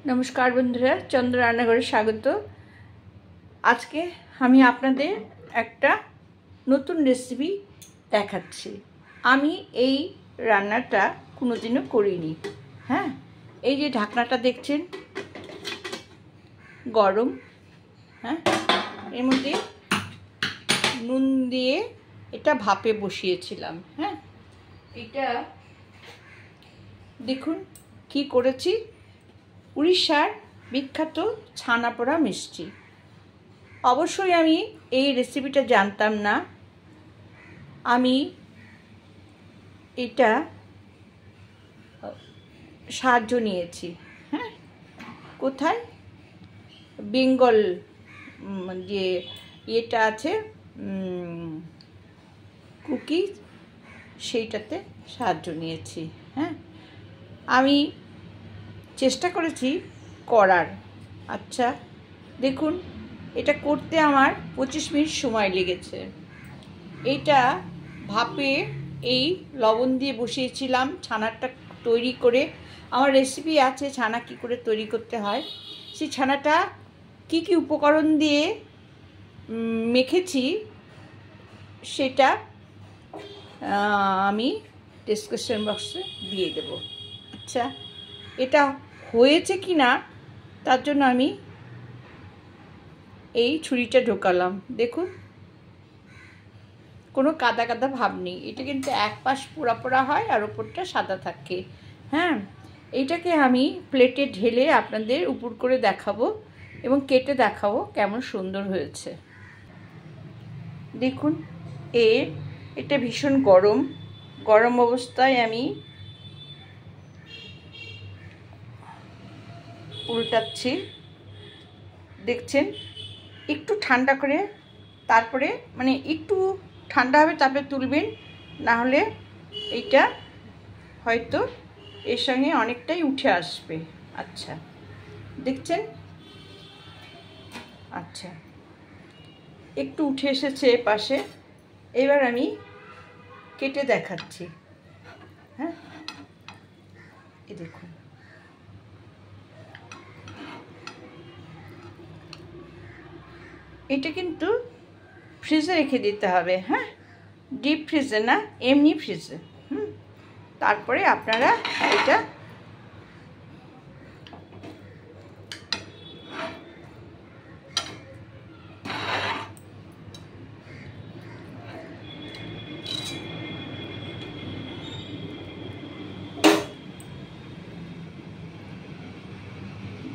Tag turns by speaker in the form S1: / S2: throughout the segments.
S1: नमस्कार बंधुरा चंद्र रान्नाघरे स्वागत। आज के हमें आपनादेर एकटा नतून रेसिपि देखाচ্ছি। आमी এই রান্নাটা কোনোদিনও করিনি। হ্যাঁ, এই যে ঢাকনাটা দেখছেন গরম। হ্যাঁ, এর মধ্যে নুন দিয়ে এটা ভাপে বসিয়েছিলাম। হ্যাঁ, এটা দেখুন কি করেছি। উড়িষ্যার বিখ্যাত ছানাপোড়া মিষ্টি। অবশ্যই আমি এই রেসিপিটা জানতাম না। আমি এটা সাহায্য নিয়েছি। হ্যাঁ, কোথায়? বেঙ্গল যে এটা আছে কুকি, সেইটাতে সাহায্য নিয়েছি। হ্যাঁ, আমি চেষ্টা করেছি করার। আচ্ছা দেখুন, এটা করতে আমার 25 মিনিট সময় লেগেছে। এইটা ভাপে এই লবণ দিয়ে বসিয়েছিলাম ছানাটা তৈরি করে। আমার রেসিপি আছে ছানা কি করে তৈরি করতে হয়। সেই ছানাটা কি কি উপকরণ দিয়ে মেখেছি সেটা আমি ডেসক্রিপশন বক্সে দিয়ে দেব। আচ্ছা, এটা হয়েছে কি না তার জন্য আমি এই ছুরিটা ঢোকালাম। দেখুন কোনো কাদা কাদা ভাব নেই। এটা কিন্তু এক পাশ পোড়া পোড়া হয় আর ওপরটা সাদা থাকে। হ্যাঁ, এইটাকে আমি প্লেটে ঢেলে আপনাদের উপর করে দেখাবো এবং কেটে দেখাবো কেমন সুন্দর হয়েছে। দেখুন এটা ভীষণ গরম। গরম অবস্থায় আমি উল্টাচ্ছি। দেখছেন একটু ঠান্ডা করে তারপরে মানে একটু ঠান্ডা হবে তারপরে তুলবেন, না হলে এইটা হয়তো এর সঙ্গে অনেকটাই উঠে আসবে। আচ্ছা দেখছেন, আচ্ছা একটু উঠে এসেছে পাশে। এবার আমি কেটে দেখাচ্ছি। হ্যাঁ, এই দেখুন এটা কিন্তু ফ্রিজে রেখে দিতে হবে। হ্যাঁ, ডিপ ফ্রিজে না, এমনি ফ্রিজে। তারপরে আপনারা এটা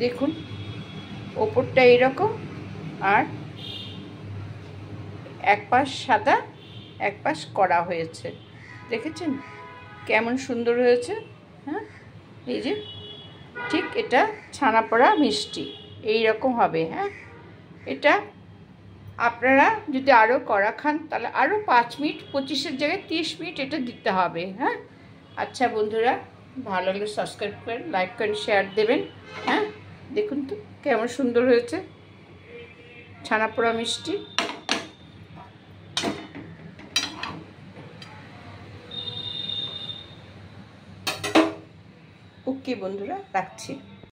S1: দেখুন ওপরটা এরকম আর এক পাশ সাদা এক পাশ কড়া হয়েছে। দেখেছেন কেমন সুন্দর হয়েছে। হ্যাঁ, এই যে ঠিক এটা ছানাপোড়া মিষ্টি এই রকম হবে। হ্যাঁ, এটা আপনারা যদি আরও কড়া খান তাহলে আরও 5 মিনিট, 25-এর জায়গায় 30 মিনিট এটা দিতে হবে। হ্যাঁ, আচ্ছা বন্ধুরা, ভালো লাগলে সাবস্ক্রাইব করেন, লাইক করেন, শেয়ার দেবেন। হ্যাঁ, দেখুন তো কেমন সুন্দর হয়েছে ছানাপোড়া মিষ্টি। ওকে বন্ধুরা, রাখছি।